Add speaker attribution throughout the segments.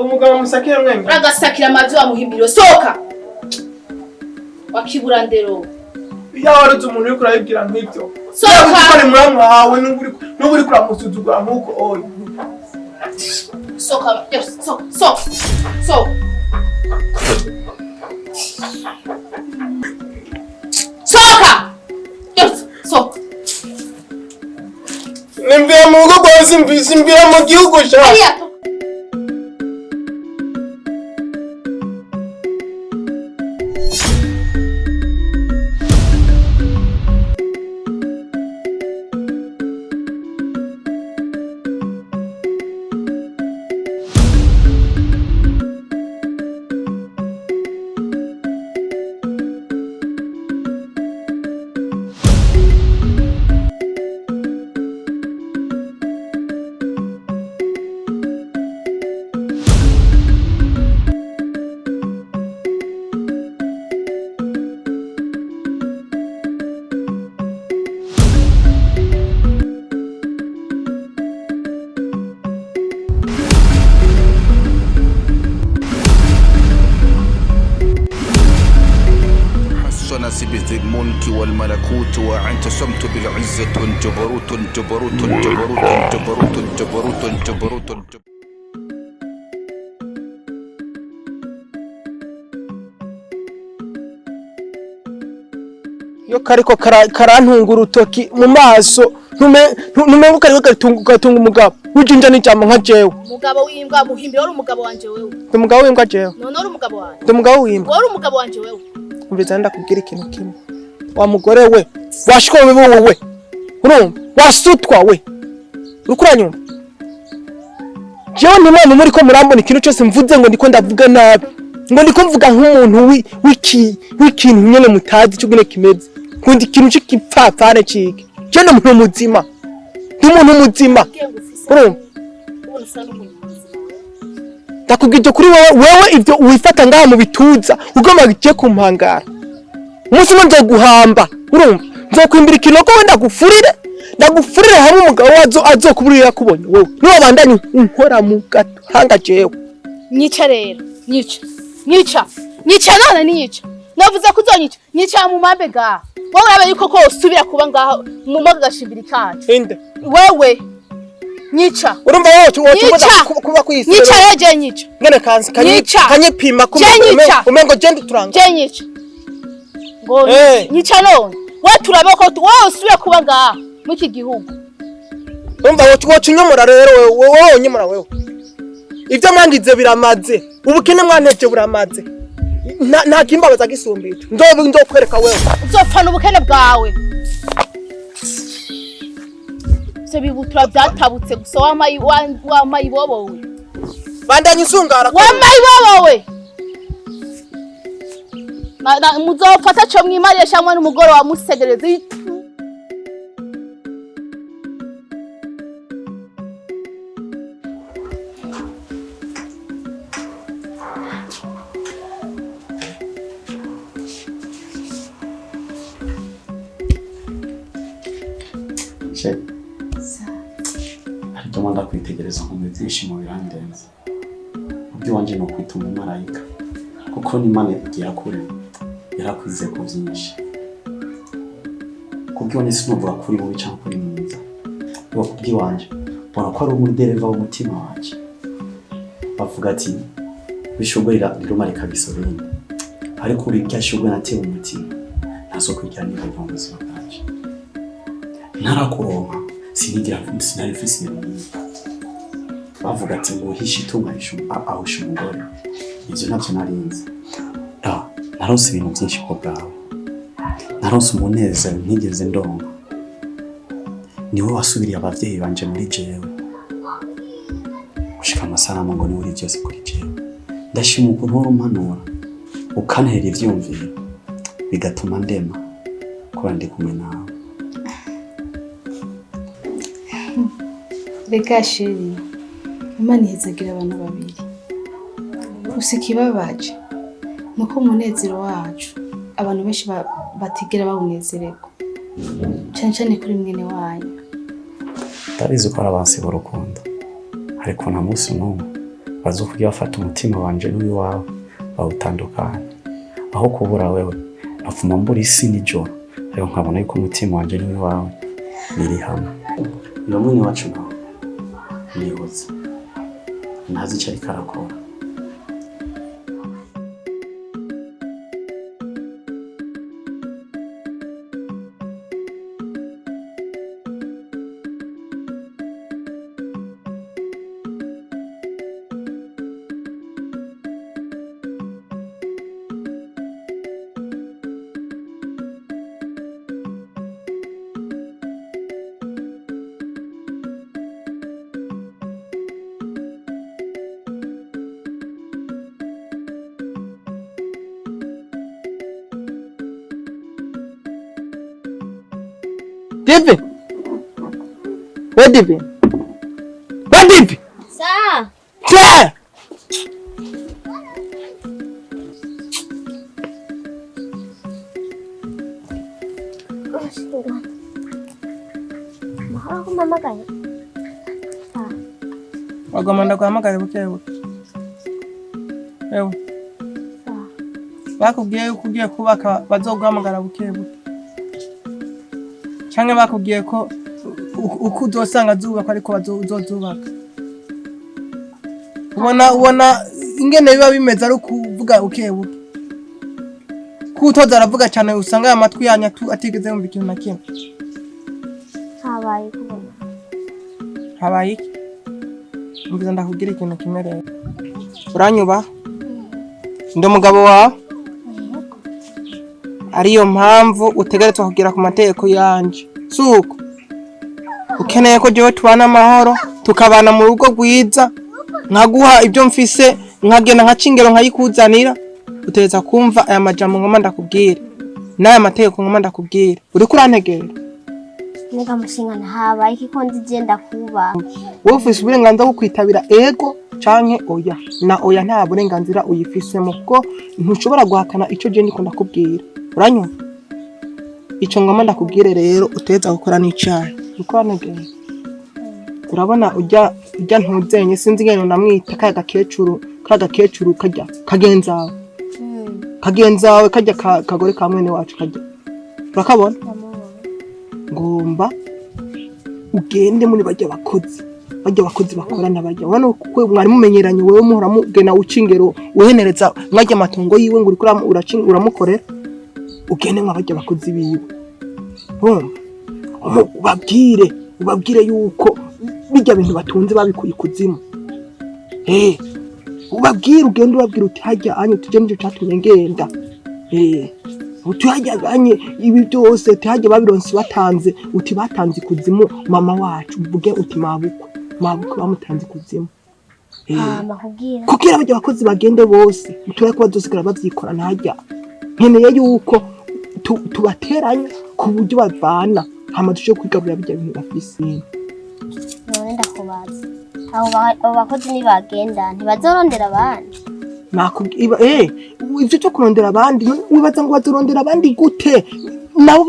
Speaker 1: umugabo musakira mwembe
Speaker 2: uragasakira amazi wa muhimbiro soka wakibura ndero
Speaker 1: ya waruze umuntu uri kurabibwira nk'ibyo
Speaker 2: soka
Speaker 1: ari muramwa wawe n'uburi kuramusuzugura nk'uko oyi
Speaker 2: soka soka soka
Speaker 1: nimvira mu rugo rwose mvira mu gihugu sha
Speaker 3: نسبت الملك والملكوت وأنت سمت بالعزة جبروت جبروت جبروت جبروت جبروت جبروت
Speaker 1: yo kariko karantunga urutoki mu maso ntume ugatunga umugabo ujinja n'ijambo nka jewe
Speaker 2: umugabo w'imbwa muhimbira uri umugabo wanje wewe
Speaker 1: ndi umugabo w'imbwa jewe
Speaker 2: none uri umugabo wanje
Speaker 1: ndi umugabo w'imbwa
Speaker 2: uri umugabo wanje wewe
Speaker 1: umviza ndakubwira ikintu kimwe wa mugore we washikowe wowe urumva wasutwa we ukuranyumva jewe ntimwe muri ko murambona ikintu cyose mvuze ngo ndiko ndavuga nabi ngo ndiko mvuga nk'umuntu w'ikintu nyene mutazi cyo gune kimeze kundi ikintu cy'ikipfapfane cike je no muntu muzima ndi umuntu muzima urumva ndakubwije kuri wewe ivyo wifata ngaha mu bituza ugoma giye kumpangara umunsi umwe nzoguhamba urumva nzokwimbira ikinogo wenda ndagufurire hamwe umugabo wazo azokuburira kubonye wowe niwe bandanye unkora mu gahanga jewe
Speaker 2: nyica rero nyica none niyica navuze kuzonyica nyica mu mambe ga wowe urabe yuko ko usubira kuba ngaha mu moga gashimbira kacu
Speaker 1: inde
Speaker 2: wewe nyica
Speaker 1: urumva wowe kuba kwisi
Speaker 2: nyica reje nyica
Speaker 1: ngene kansi kanyipima umengo gende turanga
Speaker 2: je nyica ngo nyica none we turabe ko wowe usubira kuba ngaha mu iki gihugu
Speaker 1: urumva wowe unyomora rero wowe unyomora wewe ivyo mwangize biramaze ubukene mwantevye buramaze nta kimbabaza gisumbije ndokwereka wewe
Speaker 2: uzopfana ubukene bwawe se bibutura byatabutse gusa wamayi bobowe
Speaker 1: bandanye isungara
Speaker 2: wamayi bobowe muzofata cyo mwimariye shamwe n'umugoro wa musegereza
Speaker 4: ariko manda kwitegereza nko byinshi mu birandenze ubyo wanje no kwita umumarayika kuko ni Imana igira kure yarakwize ko byinshi kubyo nese numva kuri mu bica kuri mwiza yo kubyo wanje bona ko ari umudereva w'umutima wanje bavuga ati bishogorera irumarika bisorende ariko uri cyashogwe natewe umutima nazo kujya niba bwonze bwanje narakuronka sinari fisi bavuga ati ngo hishi tunganisha ahusha umugore ivyo navyo narinze narose ibintu byinshi ko bwawe narose umunezero ntigeze ndonka niwe wasubiriye abavyeyi banje muri jewe gushika amasanamu ngo niwe uri byose kuri jewe ndashima ukuntu wari umpanura ukantera ivyumviro bigatuma ndema kuba ndi kumwe nawe
Speaker 5: reka sheri Imana ihezagira abantu babiri gusa ikibabaje nuko umunezero wacu abantu benshi batigera bawunezererwa cyane cyane kuri mwene wanyu
Speaker 4: ndabizi ko arabansi b'urukundo ariko nta munsi n'umwe bazokugira bafata umutima wanje n'uwawe bawutandukanye aho kubura wewe afuma mbura isi n'ijoro ariko nkabona yuko umutima wanje n'uwawe biri hamwe uyo mwene wacu nawe nihoze ntazi icyo ariko arakora
Speaker 1: Divi! Where Divi? Where Divi?
Speaker 2: Sir.
Speaker 1: Sir!
Speaker 2: Mahal ako mamagay.
Speaker 1: Wagomanda guhamagara bukebuke. Ewe. Bakubwiye yuko ugiye kubaka bazoguhamagara bukebuke. Canke bakubwiye ko uko uzosanga zubaka ariko bazozubaka. Ubona ingene biba bimeze ari kuvuga bukebuke. Kutoza aravuga cyane usanga aya matwi yanya atigeze yumva ikintu na kimwe.
Speaker 2: Habaye kubona.
Speaker 1: Habaye iki? Mbiza ndakubwira ikintu kimwe rero. Uranyuba? Ndi umugabo wawe? Ariyo mpamvu utegerezwa kugira ku mategeko yanje. Suko. Ukeneye ko jewe tubana amahoro, tukabana mu rugo rwiza, nkaguha ibyo mfise, nkagenda nkacingero nkayikuzanira, utegeza kumva aya majambo ngoma ndakubwira. N'aya mategeko ngoma ndakubwira. Uri kurantegera?
Speaker 2: Nega mushingana habaye iki ko ndigenda kuba.
Speaker 1: Wowe ufise uburenganzira bwo kwitabira ego canke oya. Na oya nta burenganzira uyifisemo kuko ntushobora guhakana ico je ndiko ndakubwira. Uranyumva? Ico ngoma ndakubwire rero uteza gukora n'icayi. Ukora negeye. Urabona ujya ntuzenye sinzi ngene namwita ka gakecuru kajya kagenzawe. Kagenzawe kajya kagore ka mwene wacu kajya. Urakabona? Ngomba ugende muri bajya bakozi bakorana bajya. Wana kuko mwari mumenyeranye wewe muhora mugena ucingero uhenereza mwajya matongo yiwe ngo uracing uramukorera. Ugende mwabajya bakozi biwe. Ubabwire yuko bijya bintu batunze babikuye kuzimu. Ubabwire ugende ubabwire uti hajya anye tuje n'icyo cyatumye ngenda. Uti hajya anye ibi byose tihajya babironse batanze uti batanze kuzimu mama wacu uvuge uti mabuko bamutanze kuzimu.
Speaker 2: Mahubwira.
Speaker 1: Kugira abajya bakozi bagende bose utureke ko bazosigara bavyikora ntajya. Nkeneye yuko tubateranya ku buryo bavana hama tuje kwigaburira bijya bintu bafise.
Speaker 2: None ndakubaza. Abo bakozi ni bagenda ntibazorondera abandi.
Speaker 1: Nakubwiba ivyo cyo kurondera abandi wibaza ngo bazorondera abandi gute? Nabo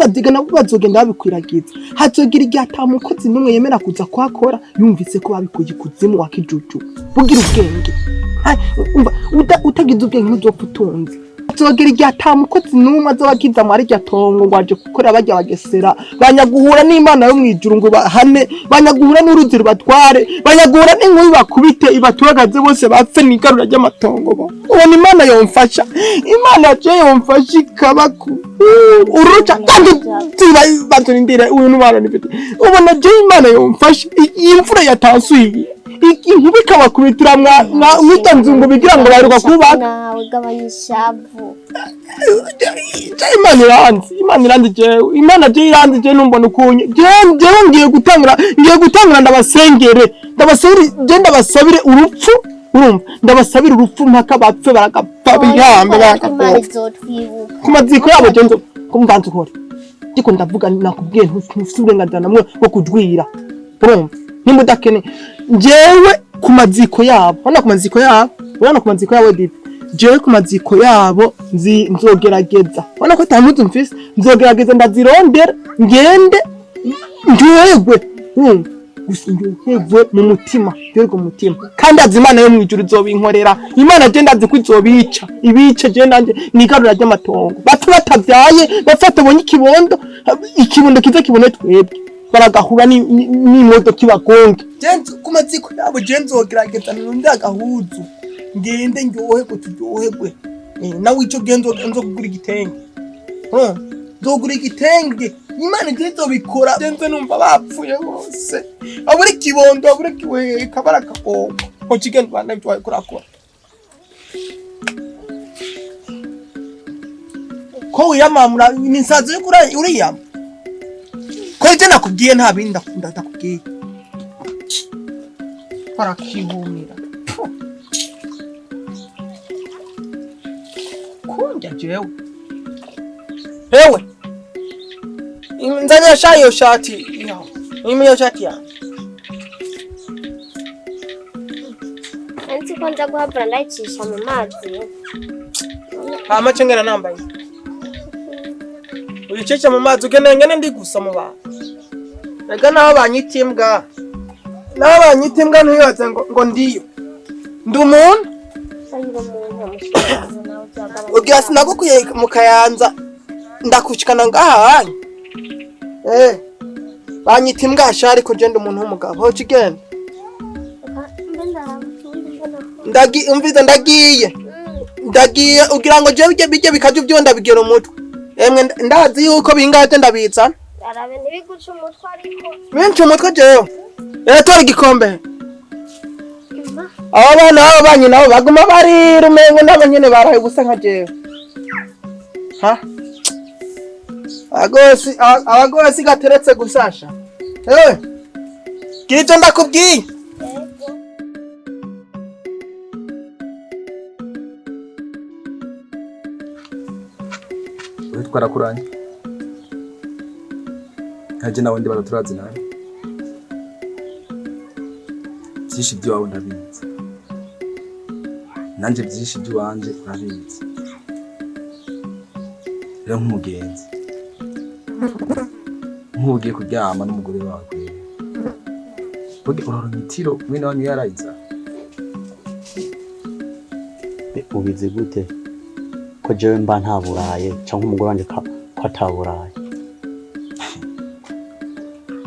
Speaker 1: bazogenda babikwiragiza. Hazogira igihe atamukozi numwe yemera kuza kwakora yumvise ko babikuye kuzimu wakijuju. Bugira ubwenge. Utagize ubwenge ntuzopfutunze. Hazogira igihe atamukozi numwe azobakiza mwari ryatongo ngo aje gukora bajya bagesera banyaguhura n'Imana yo mwijuru ngo bahane banyaguhura n'uruzi rubatware banyaguhura n'inkubi bakubite ibaturagaze bose bapfe n'igarura ry'amatongo bo. Ubona Imana yomfasha. Imana je yomfasha ikabaku uruca kandi baturindire uyu n'umwana nifite. Ubona je Imana yomfasha imvura yatansuye inkubi kabakubitira mwitanzungu bigira ngo baruka kubaka
Speaker 2: nawe gabanyishavu.
Speaker 1: Imana iranzi jewe. Imana je iranzi je numbona ukunye. Je ngiye gutangura ndabasabire urupfu. Ndabasabire urupfu mpaka bapfe baragapfa bihambe baragapfa. Kumaziko yabo je nzo kumvanze ukore. Ndiko ndavuga nakubwiye ntufite uburenganzira namwe bwo kujwira. Urumva? Nimudakene jewe kumaziko yabo. Hano kumaziko yabo Divi. Jewe kumaziko yabo nzogerageza. Wana ko tamuzi mfise nzogerageza ndazirondera ngende ndwegwe. gusa ndoherwe mu mutima ndoherwe mu mutima kandi azi Imana yo mwijuru izobinkorera Imana je ndazi ko izobica ibice je nanje nigarura ry'amatongo batu batavyaye bafata bonye ikibondo kiza kibone twebwe baragahura n'imodoka ibagonge jenze kumaziko yabo jenze wogerageza ndagahuzu ngende ndyoherwe turyoherwe nawe ico genzo kugura igitenge nzogura igitenge Imana izobikora jenze numva bapfuye bose aburi kibondo aburi kiweka barakagonga ko kigenda bana bitwaye kurakora ko wiyamamura ninsazo yo uriyama ko ije nakubwiye nta bindi ndakubwiye parakihumira kunja jewe ewe nzanya shayo shati yo imiyo shati ya
Speaker 6: Anzi konza guhabura ndayicisha mu mazi
Speaker 1: hama cengera nambaye uyicisha mu mazi ngene ndi gusa mu bantu ega naho banyitimbwa ntibaze ngo ndiyo ndi umuntu ugira sinagukuye mu Kayanza ndakushikana ngahanye banyitimbwa shari ko je ndi umuntu w'umugabo ho kigenda ndagiye ugira ngo je bijye bikaje byonda bigera umutwe emwe ndazi yuko bingaje ndabitsa
Speaker 6: arabe ntibiguca umutwe ariko
Speaker 1: benshi umutwe jewe tora igikombe aba bana baba banyi nabo baguma barira umengo nabo nyene baraye gusa nka jewe abagosi gateretse gusasha gira ivyo ndakubwiye
Speaker 7: twarakuranye haje nawe ndi baraturazi nawe byinshi by'iwawe ndabizi nanje byinshi by'iwanje urabizi rero nk'umugenzi nk'ugiye kuryama n'umugore wawe urora imitiro mwene wanyu yarayiza
Speaker 4: ubizi gute ko jewe mba ntaburaye cyangwa umugore wanje ko ataburaye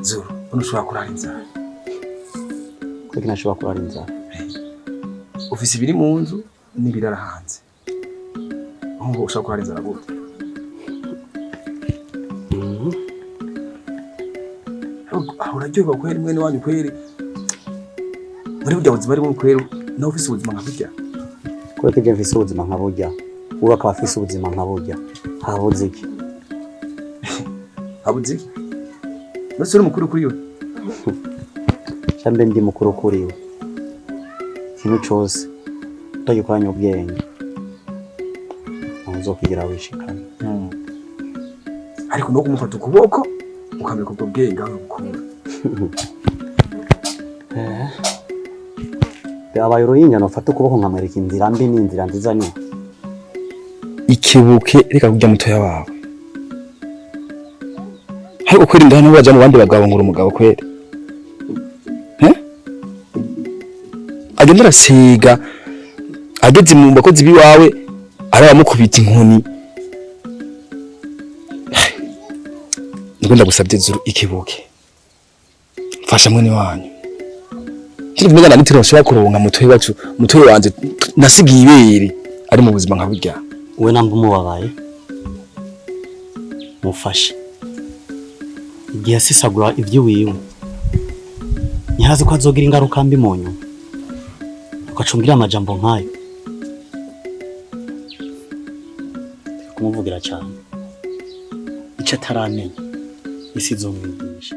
Speaker 7: Zuru unushobora kurara inzara
Speaker 4: kuko nashobora kurara inzara
Speaker 7: ufise ibiri mu nzu n'ibirara hanze aho ushobora kurara inzara gute aho uraryoherwa kweri mwene wanyu kweri muri burya buzima arimo kweri nawe ufise ubuzima nka burya
Speaker 4: kuko je mfise ubuzima nka burya uba akaba afise ubuzima nka burya habuze iki
Speaker 7: habuze iki nose uri mukuru kuri we
Speaker 4: cyambe ndi mukuru kuri we ikintu cyose utagikoranye ubwenge uzokigira wishikana
Speaker 7: ariko no kumufata ukuboko ukamenya ubwo bwenge aho gukura
Speaker 4: abaye uruhinja nofata ukuboko nkamwereka inzira mbi n'inzira nziza ni
Speaker 7: ikibuke reka kujya mutoya wawe ariko kweri ndahano baje mu bandi bagabo ngura umugabo kweri agenda arasiga ageze mu bakozi biwawe arabamukubita inkoni niko ndagusabye Zuru ikibuke mfasha mwene wanyu kiri kumenya nitiro nshobora kuronka mutoyi wacu mutoyi wanje nasigiye ibere ari mu buzima nka burya
Speaker 4: we namba umubabaye mufashe igihe asisagura iby'iwiwe ntihazi ko azogira ingaruka mbi mu nyuma ukacungira amajambo nk'ayo kumuvugira cyane icyo ataramenya isi izomwigisha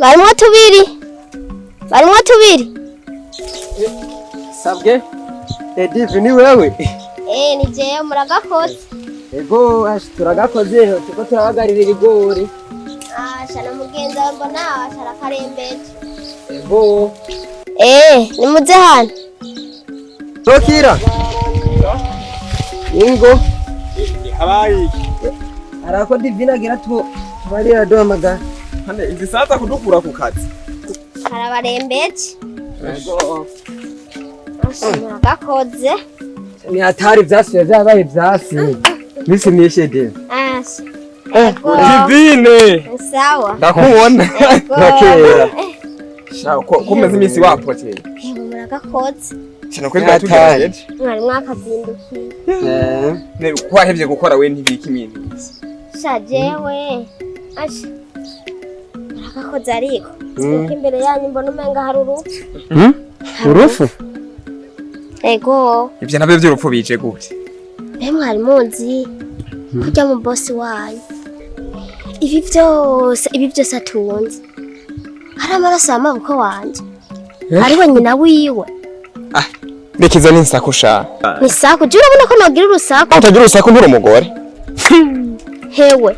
Speaker 6: Barimwo tubiri.
Speaker 1: Sabwe? Divi ni wewe?
Speaker 6: Ni jewe muragakoze.
Speaker 1: Ego turagakoze tuko turabagarira ibigori.
Speaker 6: Shana mugenzi wawe mbona ashara karembeje.
Speaker 1: Ego.
Speaker 6: Ni muze hano.
Speaker 1: Tokira. Ingo.
Speaker 8: Habayi.
Speaker 1: Arako divina gira tu bariya domagara.
Speaker 8: Hane izi sata kudukura ku kazi.
Speaker 6: Karabarembeje.
Speaker 1: Ego.
Speaker 6: Muragakoze.
Speaker 1: Ni hatari vyasuye vyabaye vyasi. Misi nishede.
Speaker 8: Divine.
Speaker 6: Sawa.
Speaker 8: Ndakubona.
Speaker 1: Nakera.
Speaker 8: Shaho kumeze imisi wapoteye.
Speaker 6: Muragakoze.
Speaker 8: Kino kweli batugerageje.
Speaker 6: Mwari mwakazindukiye.
Speaker 8: Ne kwahevye gukora we ntibiki ibintu.
Speaker 6: Jewe. Muragakoze ariko. Imbere yanyu mbona umenga hari urufu.
Speaker 1: Urufu?
Speaker 6: Ego.
Speaker 8: Ivyo nabyo by'urupfu bije gute?
Speaker 6: Mwari muzi kurya mu boss wanyu. Ibi byose atunze. Hari amaraso y'amabuko wanje. Ariwe nyina wiwe.
Speaker 8: Bekiza n'insako sha.
Speaker 6: Nisako jura ubona ko nogira urusaku.
Speaker 8: Utagira urusaku nturi umugore.
Speaker 6: Hewe.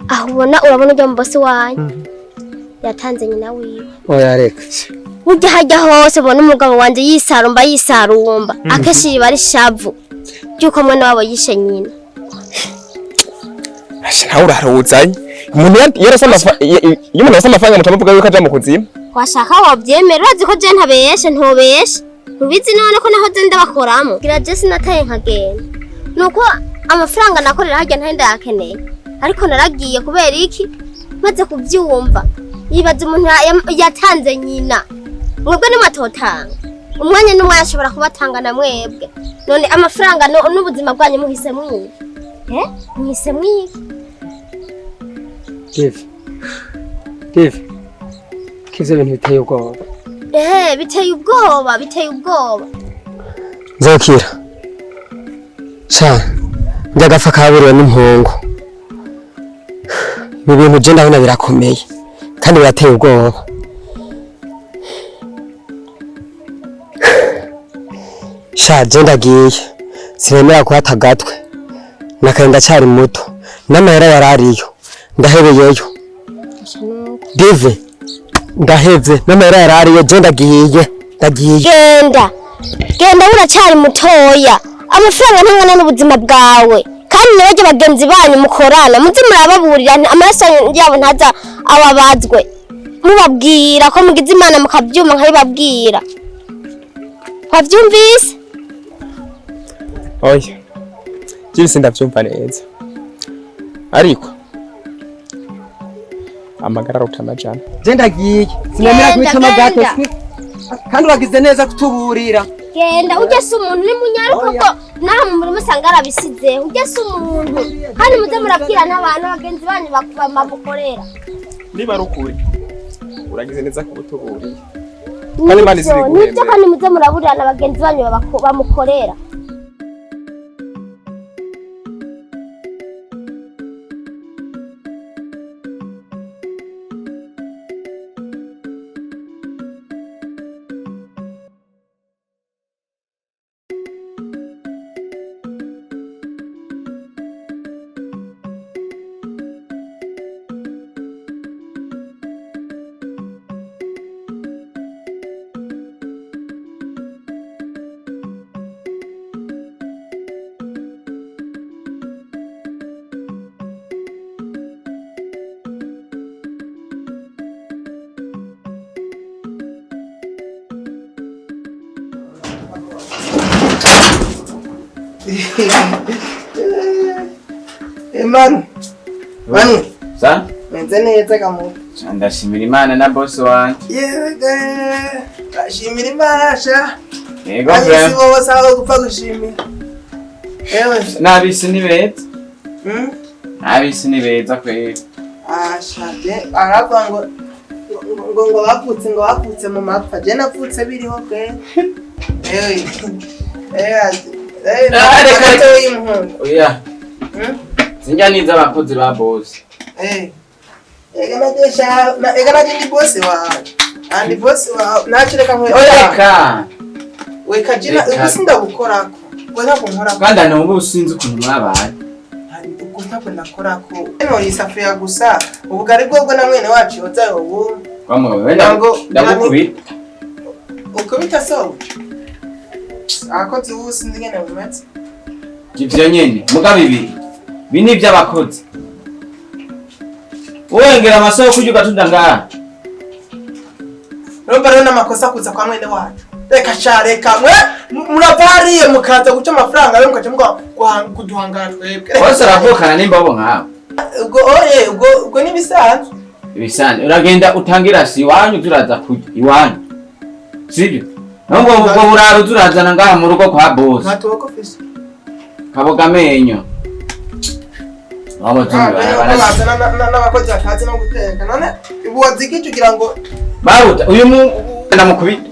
Speaker 6: Aho ubona urabona ujya mu boss wanyu. Yatanze nyina wiwe.
Speaker 1: Oya reka.
Speaker 6: Ujya hajya hose ubona umugabo wanje yisarumba. Akeshi bari shavu. Byuko mwe wabo yishe nyina.
Speaker 8: Nawe uraruzanye. Umuntu yarasama amafaranga mutamuvuga yuko aja mu kuzimu.
Speaker 6: Washaka wobyemera urazi ko je ntabeshe ntobeshe. Ubizi none ko naho zenda bakoramo. Gira je sinataye nkagenda. Nuko amafaranga nakorera hajya ntenda yakeneye. Ariko naragiye kubera iki? Maze kubyumva. Yibaza umuntu yatanze nyina. Mwebwe ni matotanga. Umwanya n'umwe yashobora kubatanga na mwebwe. None amafaranga n'ubuzima bwanyu muhise mwiye. Muhise mwiye.
Speaker 1: Divi. Kivyo bintu biteye ubwoba.
Speaker 6: Biteye ubwoba.
Speaker 1: Zokira. Njya gafa kaburiwe n'impungu. Ibi bintu je ndabona birakomeye kandi birateye ubwoba. Je ndagiye. Sinemera kuhata agatwe. Nakenda cyari muto. N'amahera yarariyo. Ndahebeyeyo. Divi. Ndahevye n'amahera yarariyo je ndagiye.
Speaker 6: Genda uracyari mutoya. Amafaranga ntangana n'ubuzima bwawe. Kandi nabaje bagenzi banyu mukorana. Muzi murababurira amaraso yabo ntaza ababazwe. Mubabwira ko mugize Imana mukabyuma nkabibabwira. Wavyumvise?
Speaker 8: Oya. Jisi ndavyumva neza. Ariko amagara utamajana.
Speaker 1: Je ndagiye. Sinemera kubita amagate. Kandi wagize neza kutuburira.
Speaker 6: Genda ujye se umuntu ni munyaruko ko naho muri musanga arabisize. Ujye se umuntu. Kandi muze murabwira n'abantu bagenzi banyu bamukorera.
Speaker 8: Niba rukuri. Uragize neza kubutuburira. Kandi mani ziri guhembe.
Speaker 6: Nibyo kandi muze muraburira n'abagenzi banyu bamukorera.
Speaker 1: Manu.
Speaker 9: Sa?
Speaker 1: Menze neza kamu.
Speaker 9: Ndashimira Imana na boss wanje.
Speaker 1: Yego. Ndashimira Imana sha.
Speaker 9: Yego bra.
Speaker 1: Isi wowe sawa gupfa gushimira.
Speaker 9: Nabisi ni beza. Nabisi ni beza kweli.
Speaker 1: Shaje aravuga ngo bapfutse mu mapfa. Je napfutse biriho kwe.
Speaker 9: Oya. Sinjya niza abakozi ba boss.
Speaker 1: ega naje boss wawe. Andi boss wawe nakireka mwe.
Speaker 9: Oyeka.
Speaker 1: Weka jina usinda gukorako. Wena kunkorako.
Speaker 9: Kandi n'ubu usinzi ukuntu mwabaye.
Speaker 1: Ubwo ntabwo nakorako. Eno isafuriya gusa. Ubugari bwo na mwene wacu yozayo ubu.
Speaker 9: Kwamwe wenda ndagukubita.
Speaker 1: Ukubita so. Akoze ubu sinzi ngene bumetse.
Speaker 9: Ivyo nyene mugabe ibi. Bini by'abakozi. Uwengera amasoko kujya ugatunda ngaha.
Speaker 1: Romba rero namakosa kuza kwa mwene wacu. Reka chareka mwe muravariye mukaza guca amafaranga yo mukaje muga kuduhangana twebwe.
Speaker 9: Bose aravukana n'imbobo nkawe.
Speaker 1: Ubwo ni bisanzwe.
Speaker 9: Ibisanzwe uragenda utangira si iwanyu turaza kujya iwanyu. Sibyo? Nubwo ubwo buraro turazana ngaha mu rugo kwa boss.
Speaker 1: Natoko fisi.
Speaker 9: Kaboga menyo.
Speaker 1: N'abakozi bakazi no guteka none ubuwaziki kugira ngo
Speaker 9: baruta uyu mu ndamukubita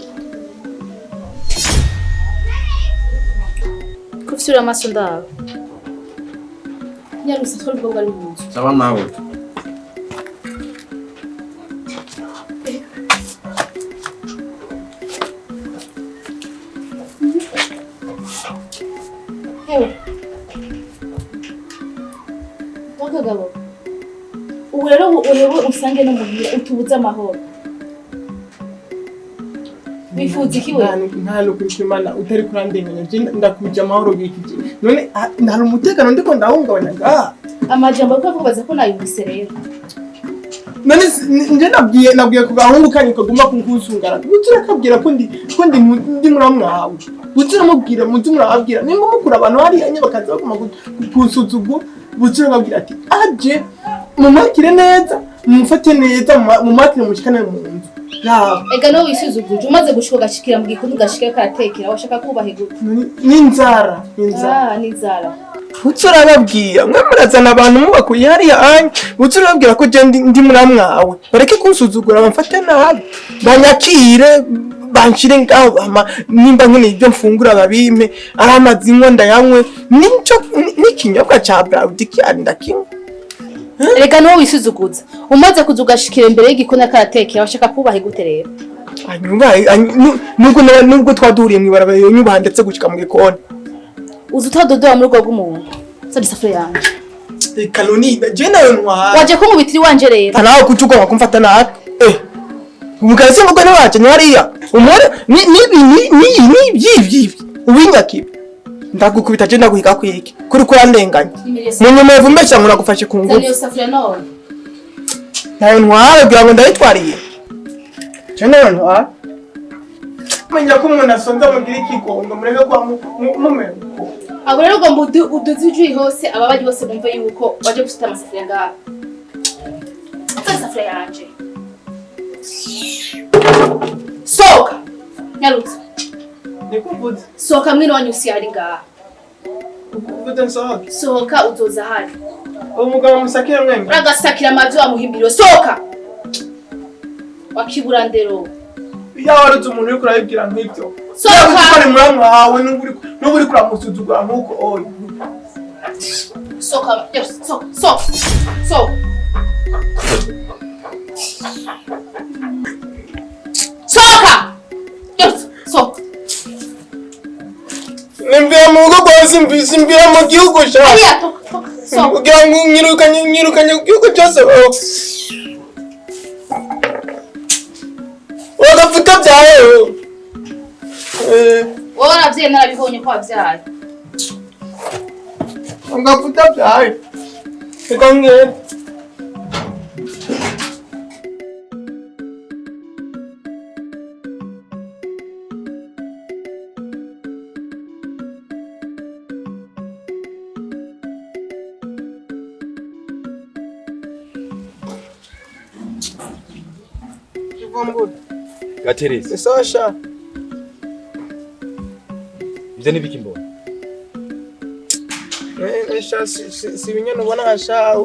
Speaker 2: kufisura amaso ndawe nyarusa twari bwo bari mu nzu
Speaker 9: sawa mabuta
Speaker 2: Kagabo ubu rero uhewe usange no muhira utubuza amahoro bifuza iki we
Speaker 1: nta nukwishimana utari kurandenganya je ndakuje amahoro bikije none nta umutekano ndiko ndahungabanya ngaha
Speaker 2: amajambo ko avuga ko nayumvise rero
Speaker 1: none nje nabwiye ku gahungu kanyu kaguma kunkusungara ugira kabwira ko ndi muramwawe ugira mubwira muzi murabwira ningo mukura abantu hari anye bakaza bakoma kunsuzugu bucira babwira ati aje mumakire neza mufate neza mumakire mushikane mu nzu
Speaker 2: ega no wisuzuguje umaze gushoka gashikira mu gikundi gashike karatekera washaka kubahe gute
Speaker 1: n'inzara
Speaker 2: n'inzara
Speaker 1: bucira babwira mwe murazana abantu mubakuye hari anye bucira babwira ko je ndi muramwawe bareke kunsuzugura bamfate nabi banyakire banshire ngaho nimba nkene ibyo mfungura babime ari amazingo ndayanywe nico n'ikinyobwa ca Braudi cyanda kimwe
Speaker 2: reka no wisuzuguza umaze kuzugashikira imbere y'igikona karatekera washaka kubahe gute rero
Speaker 1: nubwo twaduriye mu ibarabara yo nyubaha ndetse gushika mu gikona
Speaker 2: uzi utadodowa mu rugo rw'umuntu sadi safure yanje
Speaker 1: kanoni je nayo ntwara
Speaker 2: waje ko mubitiri wanje rero
Speaker 1: nawe kucugo bakumfata nabi ubugase ngo ne waje ntwariya umore ni ubinyaki ndagukubita je ndaguhiga kwiki kuri kurandenganya munye mevu mbesha muragufashe ku ngufu
Speaker 2: niyo safure none
Speaker 1: nayo ntwara bwa ngo ndayitwariye je nayo ntwara menya ko umuntu asonza mugira ikigongo mureke kwa mumero
Speaker 2: abo rero ngo uduzijwi hose ababaji bose bumva yuko waje gusita amasafure ngaha safure yanje soka nyarutse
Speaker 1: nikuvuze
Speaker 2: soka mwino wanyusi ari ngaha
Speaker 1: ukuvuze nsohoke
Speaker 2: soka uzoza hari
Speaker 1: umugabo musakira mwembe
Speaker 2: uragasakira amazi wa muhimbiro soka wakibura ndero
Speaker 1: ya waruze umuntu uri kurabibwira nk'ibyo
Speaker 2: soka
Speaker 1: ari muramwa wawe n'uburi kuramusuzugura nk'uko oyo
Speaker 2: soka soka soka
Speaker 1: nimbira mu rugo rwose mbira mu gihugu
Speaker 2: ariya
Speaker 1: kugira ngo nyirukanye ku gihugu cyose wagafuta byawe
Speaker 2: wowe waravye narabibonye ko wavyaye
Speaker 1: wagafuta byawe reka ngere
Speaker 7: Gateretse.
Speaker 1: Sasha.
Speaker 7: Ibyo ni biki mbona?
Speaker 1: Esha si binyana ubona asha.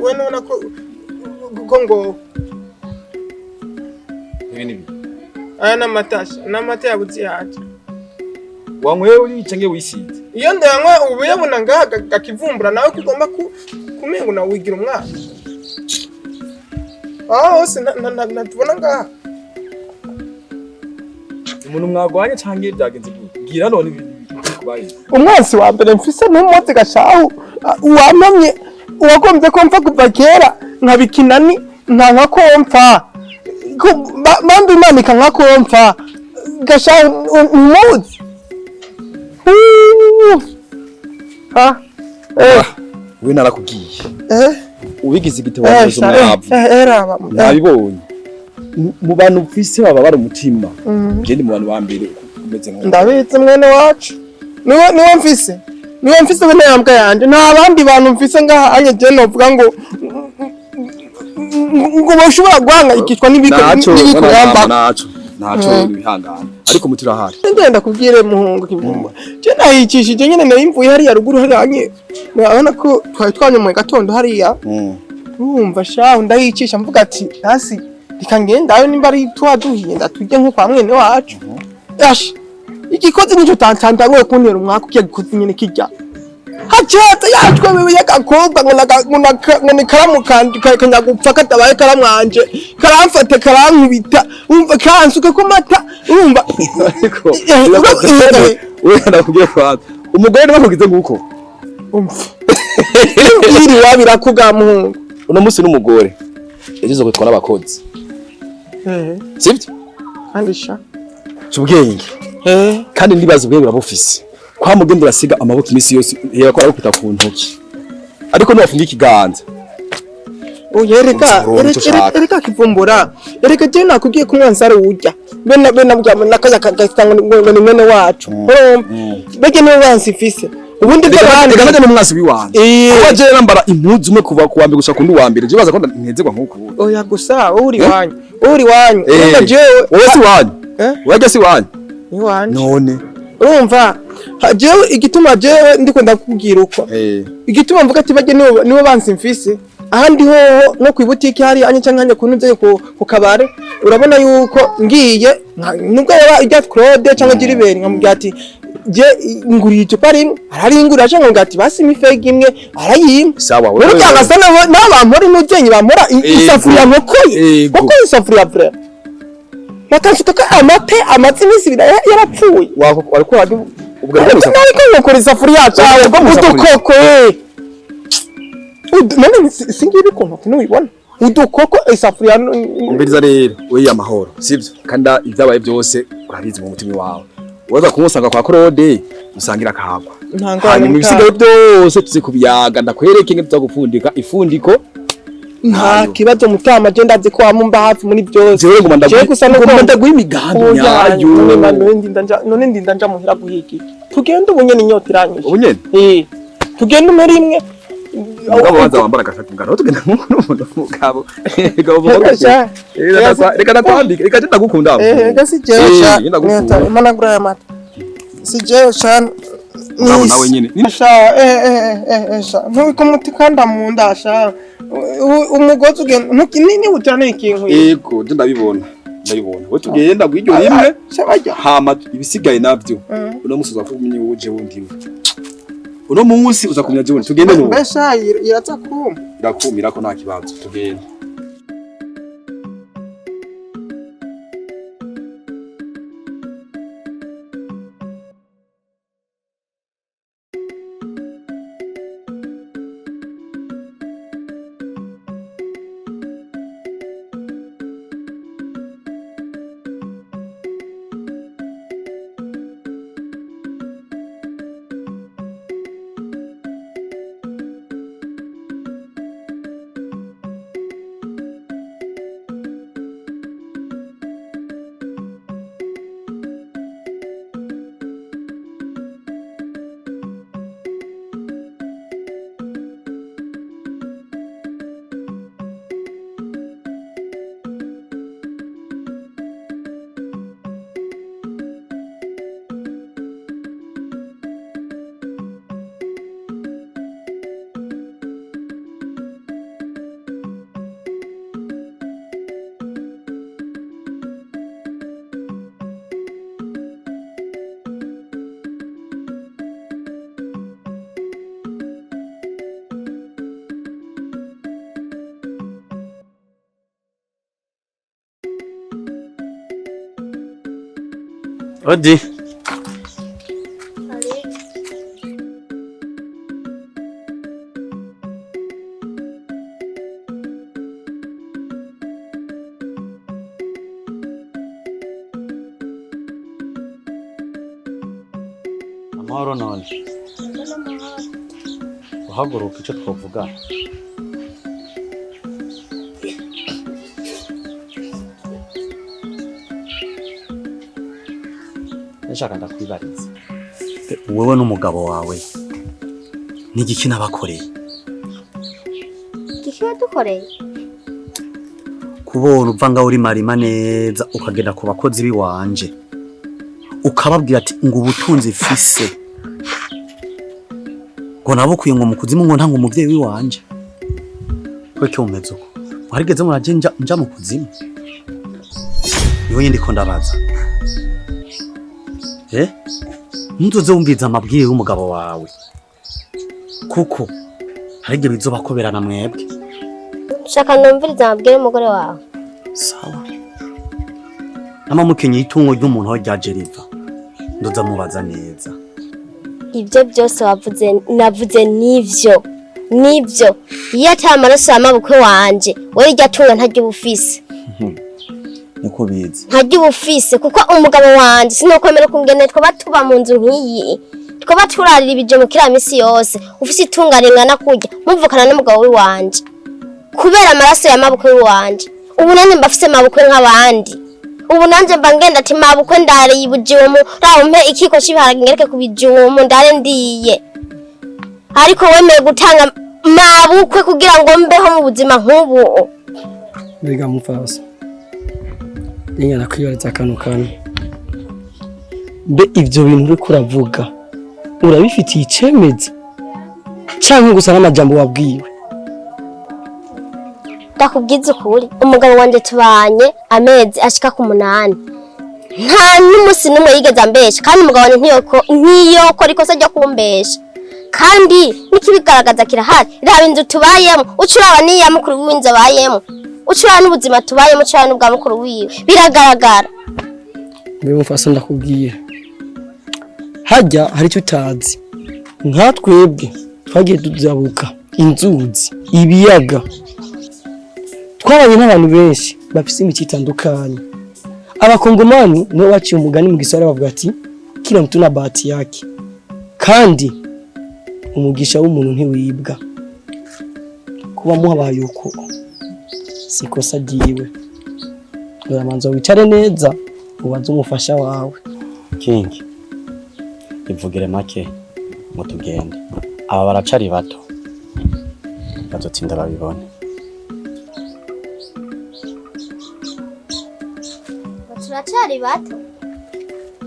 Speaker 1: We nona ko ngo.
Speaker 7: Ibi ni biki?
Speaker 1: Aya n'amata yabuzi yaje.
Speaker 7: Wanywe uri cange wisize.
Speaker 1: Iyo ndanywa ubu yabona ngaha gakivumbura nawe kugomba kumengo na wigira umwana. hose natubona ngaha.
Speaker 7: Umuntu mwagwanye canke byagenze gute? Bwira none kubaye.
Speaker 1: Umwansi wa mbere mfise n'umuti gashahu wamamye uwagombye ko mfa kuva kera nkabikinani nka komfa. Bambi manika nka komfa. Gashahu umuzi. Ha?
Speaker 7: We narakubwiye. Ubigize igitabo wazo mwavu.
Speaker 1: Era
Speaker 7: nabibonye. Mu bantu mfise baba bari umutima. Je ndi mu bantu ba mbere umeze nko.
Speaker 1: Ndabizi mwene wacu. Niwe mfise. Niwe mfise bene yambwa yanje. Nta bandi bantu mfise ngaha anye je novuga ngo bashobora guhangayikishwa n'ibiko yamba. Naco bihangana. Ariko mutira hari. Ngenda kubwire muhungu kimbumba. Je nahicishije nyene narimvuye hari ya ruguru hari anye. Urabona ko twari twanyumuye gatondo hariya. Urumva shaho ndayicisha mvuga ati hasi rikangendayo nimba ari twaduhiye ndatujye nko kwa mwene wacu. Yash. Igikozi nico tantantangoye kuntera umwaka ukiye gikozi nyene kijya. Haceta yatwe wewe yakakobwa ngo ni karamu kandi kanya gupfa katabaye karamwanje karamfate karankubita umva kansuke ko mata umva
Speaker 7: ariko wewe ndakubwiye kwa umugore nakugize nguko
Speaker 1: umva iri wabira kuga muhungu
Speaker 7: uno musi n'umugore yagize ko twara abakozi sivyo
Speaker 1: kandi sha
Speaker 7: cyubwenge kandi ndibaza ubwenge burabufise kwa mugende urasiga amaboko imisi yose yakora arukita ku ntoki ariko nuwafunga ikiganza
Speaker 1: ereka kivumbura ereka je nakubwiye ko umwanzare urya bena bwama nakaza kagastanga ngo ni mwene wacu bege niwe wansifise ubundi bw'abandi
Speaker 7: kandi n'umwasi wiwanje kuba je nambara impuzu umwe kuva ku wambe gusa kundi wa mbere je baza ko ntezegwa nkuko
Speaker 1: oya gusa uri wanyu
Speaker 7: jewe wowe si wanyu wajya si wanyu
Speaker 1: ni wanyu
Speaker 7: none
Speaker 1: urumva jewe igituma jewe ndiko ndakubwira uko igituma mvuga ati bage niwe bansimfise ahandi ho no kwibutiki hari anye cyanganye kunuze ku kabare urabona yuko ngiye nubwo yaba ijya Claude cyangwa Gilbert nkamubwira ati je nguriye icupa rimwe araringura cyangwa ngati basi imifegi imwe arayimpa
Speaker 7: sawa wewe
Speaker 1: utasana n'abampora n'ugenyi bampora isafuriya nkokoye kuko isafuriya vrai bakanshitoka amate imisi yarapfuye
Speaker 7: wariko wadi ubwo
Speaker 1: nari isafuriya cyawe udukoko none singibi ko nubibona udukoko isafuriya
Speaker 7: umbiriza rero we amahoro sivyo kandi ibyabaye byose urabizi mu mutima wawe waza kumusanga kwa Claude musangira kahagwa hanyuma ibisigaye byose tuze kubiyaga ndakwereke nge tuzagupfundika ifundiko
Speaker 1: nta kibazo mutama je ndazi ko amumba hafi muri byose
Speaker 7: jewe ngoma ndaguha imigambi yayo
Speaker 1: none ndinda nja muhira guhiki tugende ubunyene inyota iranyishe
Speaker 7: ubunyene
Speaker 1: tugende umwe rimwe
Speaker 7: umugabo wanza wambara agashati ngaro tugenda n'umuntu mugabo reka nakwambike reka ndagukunda
Speaker 1: reka si jewe sha managura ya mata si jewe sha
Speaker 7: nawe nyine
Speaker 1: sha ntubiko muti kandi amunda sha umugozi ugenda ntukinini utane ikintu
Speaker 7: yego ndabibona we tugenda gwiryo rimwe hama ibisigaye navyo uno musoza ko umenye uje wundiwe uno munsi uza kumya jewe tugende no
Speaker 1: mbesha iraza kuma
Speaker 7: irakumira ko nta kibazo tugende
Speaker 4: Odi. Amahoro none. Uhaguruka icyo twavuga. Ndashaka ndakwibariza. Wowe n'umugabo wawe ni igiki nabakoreye?
Speaker 6: Ikihe dukoreye?
Speaker 4: Kubona uvanga uri marima neza ukagenda ku bakozi biwanje. Ukababwira ati ngo ubutunzi fise. Ngo nabukuye ngo mukuzimu ngo ntango umuvyeyi wiwanje. Kweke umeze uko. Warigeze muraje nja mu kuzimu. Niwe yindi ko ndabaza. Ntuze wumviza amabwire y'umugabo wawe. Kuko harige bizobakoberana mwebwe.
Speaker 6: Shaka numviriza amabwire y'umugore wawe.
Speaker 4: Sawa. Namamukenye itungo ry'umuntu ho ryaje riva. Ndoza mubaza neza.
Speaker 6: Ibyo byose wavuze navuze nivyo. Iyo atamaraso y'amabukwe wanje, we ryatunga ntajya ubufise.
Speaker 4: Niko bizi.
Speaker 6: Ntajya ubufise kuko umugabo wanje sinokwemera kungene twaba tuba mu nzu nkiyi. Twaba turarira ibije mu kiramisi yose. Ufise itunga ringana kurya, muvukana n'umugabo wanje. Kubera amaraso y'amabukwe wanje. Ubu nanje mbafise amabukwe nk'abandi. Ubu nanje mba ngenda ati mabukwe ndare yibujumu rahumpe ikiko cibiharage ngereke kubijumu ndare ndiye. Ariko wemeye gutanga mabukwe kugira ngo mbeho mu buzima nk'ubu.
Speaker 1: Biga mufasa. Ninga nakwiyoriza kanukana. Mbe ivyo bintu uri kuravuga urabifitiye icemeza canke gusa n'amajambo wabwiwe?
Speaker 6: Ndakubwiza ukuri umugabo wanje tubanye amezi ashika ku 8. Nta n'umusi numwe yigeze ambesha kandi umugabo wanje ntiyoko rikosa ryo kumbesha. Kandi nikibigaragaza kirahari raba inzu tubayemo ucuraba niya mukuru w'inzu bayemo ucuraba n'ubuzima tubayemo ucuraba n'ubwa mukuru wiwe biragaragara.
Speaker 1: Mbe mufasa ndakubwiye hajya hari cyo utazi nkatwebwe twagiye tuzabuka inzuzi ibiyaga twabanye n'abantu benshi bafise imico itandukanye. Abakongomani no baciye umugani mu giswahili bavuga ati kila mtu na bahati yake kandi umugisha w'umuntu ntiwibwa. Kuba muhabaye uko sikosa ryiwe. Uramanza wicare neza ubanze umufasha wawe.
Speaker 4: King. Ivugire make ngo tugende. Aba baracari bato. Bazotsinda babibone.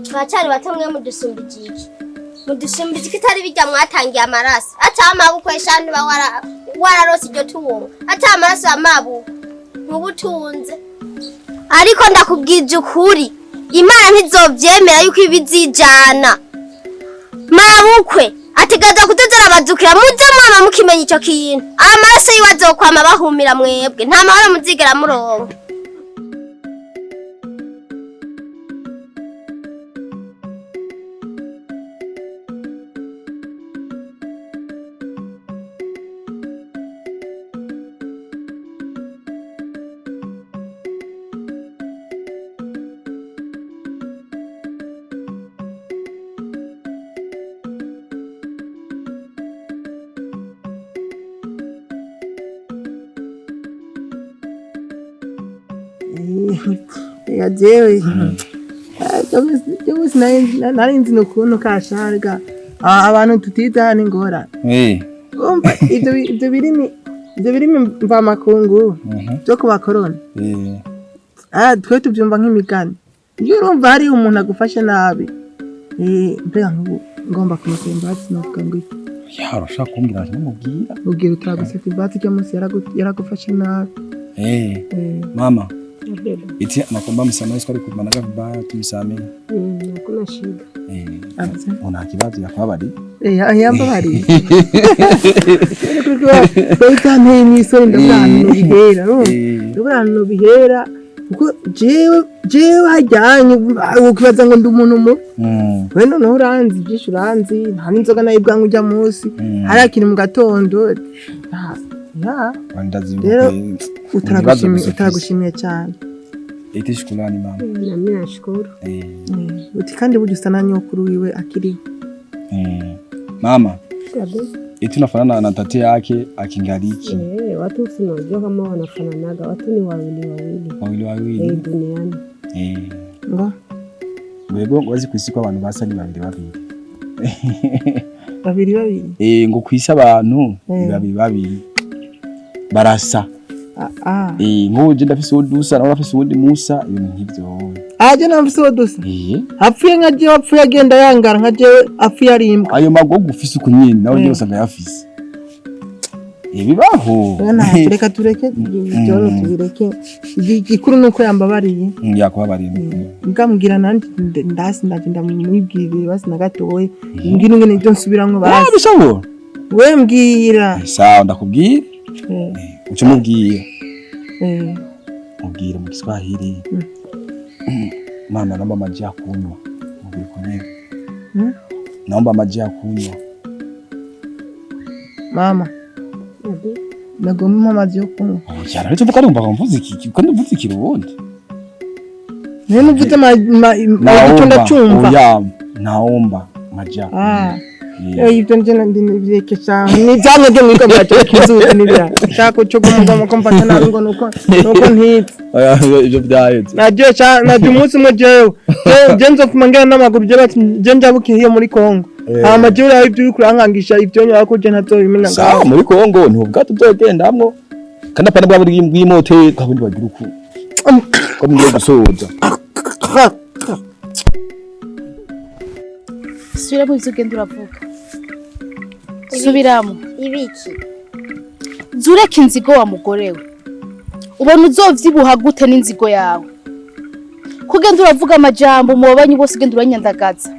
Speaker 6: Turacari bato mwe mudusumbijiki. Mudusumbijiki tari bijya mwatangiye amaraso. Ata amabukwe shanu ba wararose iryo tuwo. Ata amaraso amabu mubutunze. Ariko ndakubwije ukuri. Imana ntizovyemera yuko ibizijana. Mabukwe ategaza kutezera abazukira muze mwama mukimenya ico kintu. Amaraso yiwazo kwama bahumira mwebwe. Nta mahoro muzigera muronka.
Speaker 1: Jewe narinzi n'ukuntu kasharga abantu tutiza hano ingorane. Umva ibyo birimi mva makungu byo kubakorona. Twe tubyumva nk'imigani. Iyo urumva hari umuntu agufashe nabi mbega ngomba kumusemba hati novuga ngo iki
Speaker 7: yarashaka kumbwira n'umubwira
Speaker 1: ubwira utaguseka ibati cyo munsi yaragufashe nabi.
Speaker 7: Mama iti nakomba msamaha sikari kumanaga vibaya tumsamee.
Speaker 1: Hakuna shida.
Speaker 7: Una kibazo ya kwabadi?
Speaker 1: Yamba hari. Kwa ni so ndabana no bihera. Ndabana no bihera kuko jewe hajyanye ukibaza ngo ndi umuntu mu we noneho uranzi byinshi uranzi nta n'inzoga nayibwa ngo ujya munsi hari akiri mu gatondo rero utaragushimiye cyane
Speaker 7: eti shukrani mama
Speaker 5: nami nashukuru
Speaker 1: uti kandi burya usa na nyokuru wiwe akiriho
Speaker 7: mama eti unafanana na tate yake akingaliki
Speaker 5: watu sinajua kama wanafananaga watu ni wawili duniani
Speaker 1: ngo
Speaker 7: Bego wazi kwisi kwa abantu basa ni babiri ngo kwisi abantu babiri barasa nk'uje ndafise udusa nawe afise undi Musa ibintu nk'ivyo
Speaker 1: aje namfise udusa apfuye nkaje apfuye agenda yangara nkaje apfuye arimba
Speaker 7: ayo magogo ufise uko nyine nawe ngiye usanga yafise bibaho
Speaker 1: reka tureke ibyo tubireke igikuru nuko yambabariye
Speaker 7: yakubabariye
Speaker 1: ngambwira nandi ndasi ndagenda mwibwirire basi nagatoye ngira ngene ibyo nsubiramwe basi
Speaker 7: bishobo
Speaker 1: we mbwira
Speaker 7: sawa ndakubwira uco mubwira mubwira mu Kiswahili mama naomba maji ya kunywa mubwira kwenye naomba maji ya kunywa
Speaker 1: mama nagomba maji yo kunywa
Speaker 7: cyane ariko vuga ndumva mvuze iki kandi mvuze ikirundi
Speaker 1: nene mvuze icyo ndacumva
Speaker 7: oya naomba maji
Speaker 1: ibyo njye ndibireke cyane ni byanye byo mwiko byaje kizuti nibya shaka cyo gumugoma ko mfata nabi ngo nuko ntitse
Speaker 7: ibyo byahetse
Speaker 1: najye umunsi umwe jewe nzo kumangera n'amaguru je njabukiye muri Kongo amaje uri ibyo uri kurankangisha ibyo nyo ako je ntazobimena
Speaker 7: ngaho muri Kongo ni ubwato bwogendamwo kandi apana bwa buri bw'imote kabundi bagira uku ko mwiye gusoza
Speaker 2: subiramo ivyo ugenda uravuga subiramo
Speaker 6: ibiki
Speaker 2: zureka inzigo wa mugore we ubona uzovyibuha gute n'inzigo yawe kugenda uravuga amajambo mu babanyi bose ugenda uranyandagaza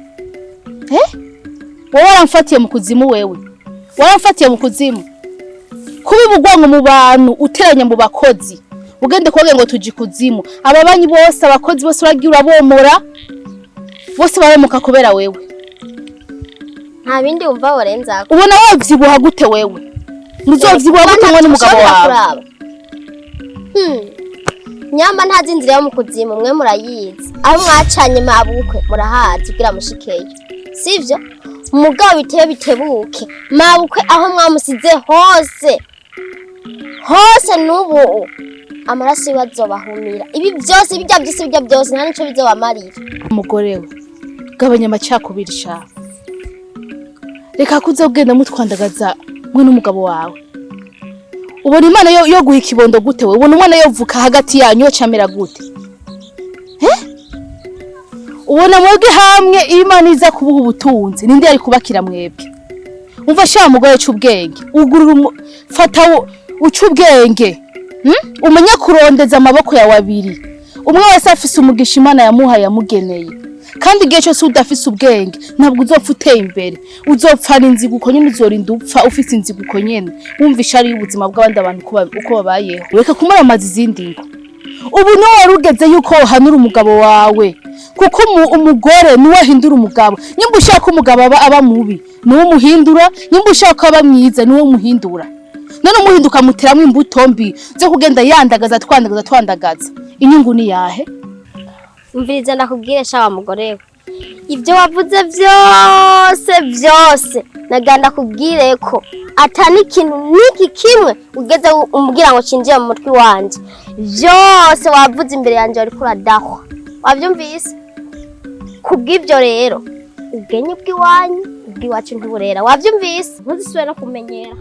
Speaker 2: wowe waramfatiye mu kuzimu wewe waramfatiye mu kuzimu kubibugwango mu bantu uteranya mu bakozi ugende koge ngo tuji kuzimu ababanyi bose abakozi bose uragiye urabomora bose baremuka kubera wewe
Speaker 6: nta bindi umva warenza
Speaker 2: ubona wavyibuha gute wewe muzovyibuha gute ngo n'umugabo wawe
Speaker 6: nyamba ntazi inzira yo mu kuzimu mwe murayizi aho mwacanye mabukwe murahazi kugira mushikeyo sivyo umugabo bitebuke mabukwe aho mwamusize hose nubu amaraso y'abazobahumira ibi byose bijya byose nta nico bizobamarira
Speaker 2: umugore we gabanya amacakubiri sha reka kuza ugenda mutwandagaza mwe n'umugabo wawe ubona imana yo guha ikibondo gute we ubona umwana yovuka hagati yanyu camera gute ubona mwebwe hamwe imana iza kubuha ubutunzi ninde yari kubakira mwebwe umva sha mugore cy'ubwenge ugurura fata ucubwenge umenya kurondeza amaboko yawe abiri umwe wese afise umugisha imana yamuhaye yamugeneye kandi igihe cyose udafise ubwenge ntabwo uzopfa uteye imbere uzopfana inzigo uko nyene uzorinda upfa ufise inzigo uko nyene wumvisha ari ubuzima bw'abandi abantu uko babayeho reka kumuramaza izindi ngo ubu no warugeze yuko hanura umugabo wawe kuko umugore niwe ahindura umugabo nyimba ushaka umugabo aba mubi niwe muhindura nyimba ushaka aba mwiza niwe muhindura none umuhinduka muteramwe imbuto mbi zo kugenda yandagaza twandagaza inyungu ni yahe
Speaker 6: umviriza ndakubwire sha wa mugore we ibyo wavuze byose naganda kubwire ko atani ikintu niki kimwe ugeze umbwira ngo cinjiye mu mutwe wanje byose wavuze imbere yanje ari kuradahwa wavyumvise kubw'ibyo rero ugenye ubwiwanyu ubwiwacu ntuburera wavyumvise ntuzisubire no kumenyera